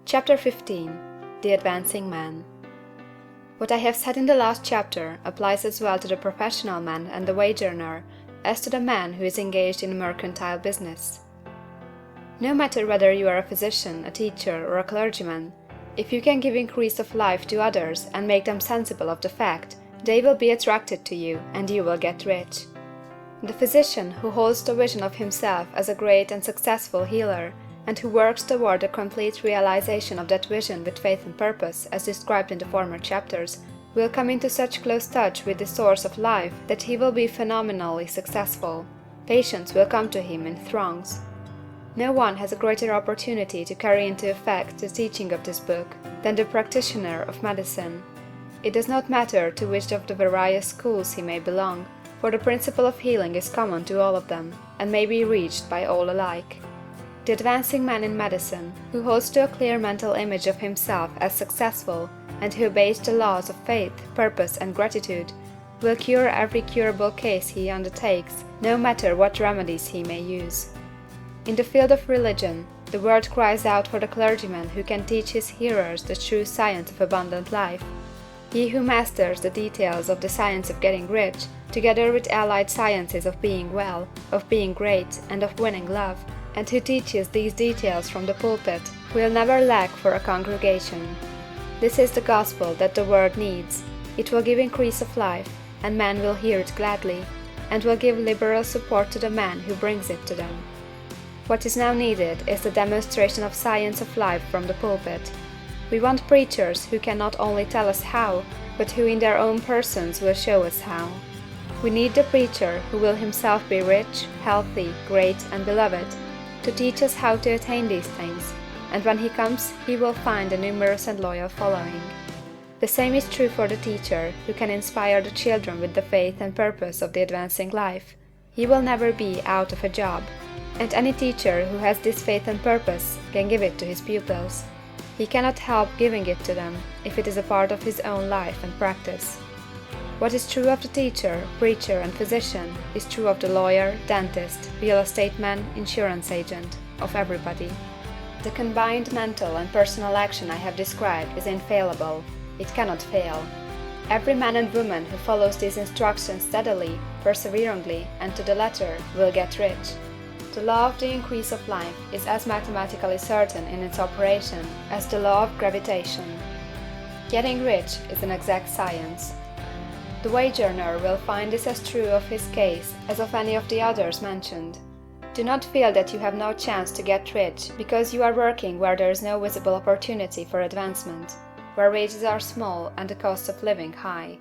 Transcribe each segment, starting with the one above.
Chapter 15. The Advancing Man. What I have said in the last chapter applies as well to the professional man and the wage earner as to the man who is engaged in mercantile business. No matter whether you are a physician, a teacher, or a clergyman, if you can give increase of life to others and make them sensible of the fact, they will be attracted to you and you will get rich. The physician who holds the vision of himself as a great and successful healer, and who works toward the complete realization of that vision with faith and purpose, as described in the former chapters, will come into such close touch with the source of life that he will be phenomenally successful. Patients will come to him in throngs. No one has a greater opportunity to carry into effect the teaching of this book than the practitioner of medicine. It does not matter to which of the various schools he may belong, for the principle of healing is common to all of them, and may be reached by all alike. The advancing man in medicine, who holds to a clear mental image of himself as successful, and who obeys the laws of faith, purpose, and gratitude, will cure every curable case he undertakes, no matter what remedies he may use. In the field of religion, the world cries out for the clergyman who can teach his hearers the true science of abundant life. He who masters the details of the science of getting rich, together with allied sciences of being well, of being great, and of winning love, and who teaches these details from the pulpit, will never lack for a congregation. This is the gospel that the world needs. It will give increase of life, and men will hear it gladly, and will give liberal support to the man who brings it to them. What is now needed is the demonstration of science of life from the pulpit. We want preachers who can not only tell us how, but who in their own persons will show us how. We need the preacher who will himself be rich, healthy, great, and beloved, to teach us how to attain these things, and when he comes he will find a numerous and loyal following. The same is true for the teacher who can inspire the children with the faith and purpose of the advancing life. He will never be out of a job, and any teacher who has this faith and purpose can give it to his pupils. He cannot help giving it to them if it is a part of his own life and practice. What is true of the teacher, preacher, and physician is true of the lawyer, dentist, real estate man, insurance agent, of everybody. The combined mental and personal action I have described is infallible. It cannot fail. Every man and woman who follows these instructions steadily, perseveringly, and to the letter will get rich. The law of the increase of life is as mathematically certain in its operation as the law of gravitation. Getting rich is an exact science. The wage earner will find this as true of his case as of any of the others mentioned. Do not feel that you have no chance to get rich because you are working where there is no visible opportunity for advancement, where wages are small and the cost of living high.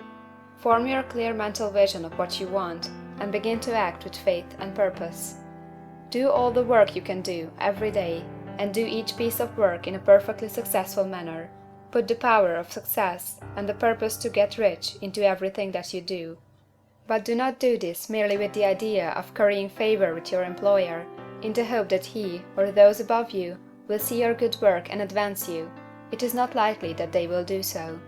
Form your clear mental vision of what you want and begin to act with faith and purpose. Do all the work you can do every day, and do each piece of work in a perfectly successful manner. Put the power of success and the purpose to get rich into everything that you do. But do not do this merely with the idea of currying favor with your employer, in the hope that he, or those above you, will see your good work and advance you. It is not likely that they will do so.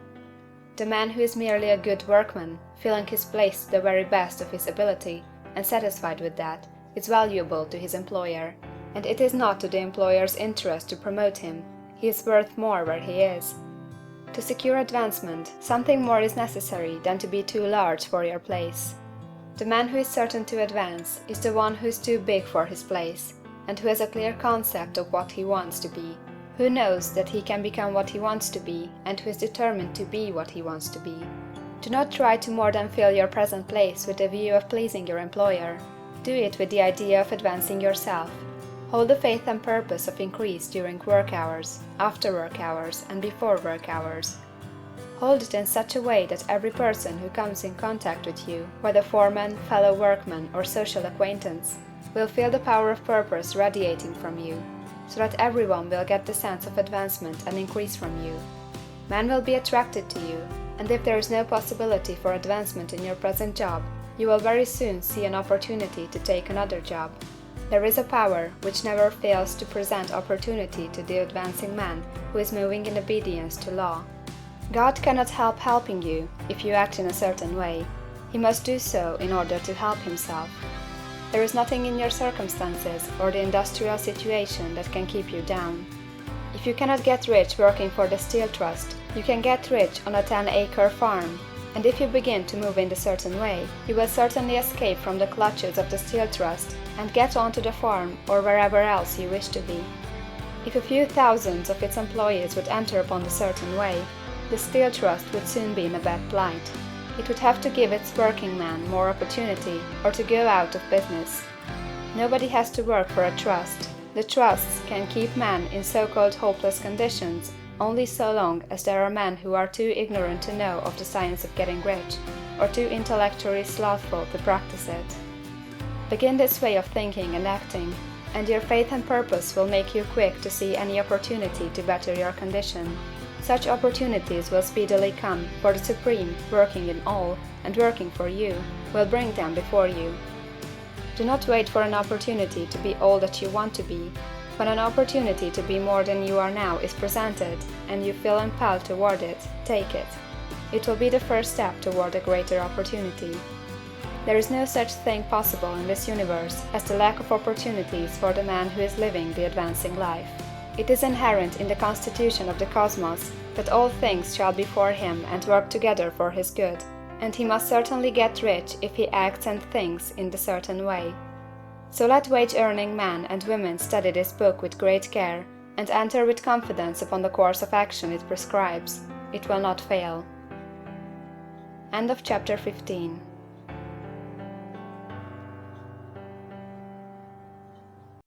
The man who is merely a good workman, filling his place to the very best of his ability, and satisfied with that, is valuable to his employer, and it is not to the employer's interest to promote him. He is worth more where he is. To secure advancement, something more is necessary than to be too large for your place. The man who is certain to advance is the one who is too big for his place, and who has a clear concept of what he wants to be, who knows that he can become what he wants to be, and who is determined to be what he wants to be. Do not try to more than fill your present place with the view of pleasing your employer. Do it with the idea of advancing yourself. Hold the faith and purpose of increase during work hours, after work hours, and before work hours. Hold it in such a way that every person who comes in contact with you, whether foreman, fellow workman, or social acquaintance, will feel the power of purpose radiating from you, so that everyone will get the sense of advancement and increase from you. Men will be attracted to you, and if there is no possibility for advancement in your present job, you will very soon see an opportunity to take another job. There is a power which never fails to present opportunity to the advancing man who is moving in obedience to law. God cannot help helping you if you act in a certain way. He must do so in order to help himself. There is nothing in your circumstances or the industrial situation that can keep you down. If you cannot get rich working for the Steel Trust, you can get rich on a 10-acre farm, and if you begin to move in a certain way, you will certainly escape from the clutches of the Steel Trust and get onto the farm or wherever else you wish to be. If a few thousands of its employees would enter upon a certain way, the Steel Trust would soon be in a bad plight. It would have to give its working men more opportunity or to go out of business. Nobody has to work for a trust. The trusts can keep men in so-called hopeless conditions only so long as there are men who are too ignorant to know of the science of getting rich, or too intellectually slothful to practice it. Begin this way of thinking and acting, and your faith and purpose will make you quick to see any opportunity to better your condition. Such opportunities will speedily come, for the Supreme, working in all, and working for you, will bring them before you. Do not wait for an opportunity to be all that you want to be. When an opportunity to be more than you are now is presented, and you feel impelled toward it, take it. It will be the first step toward a greater opportunity. There is no such thing possible in this universe as the lack of opportunities for the man who is living the advancing life. It is inherent in the constitution of the cosmos that all things shall be for him and work together for his good, and he must certainly get rich if he acts and thinks in the certain way. So let wage-earning men and women study this book with great care, and enter with confidence upon the course of action it prescribes. It will not fail. End of chapter 15.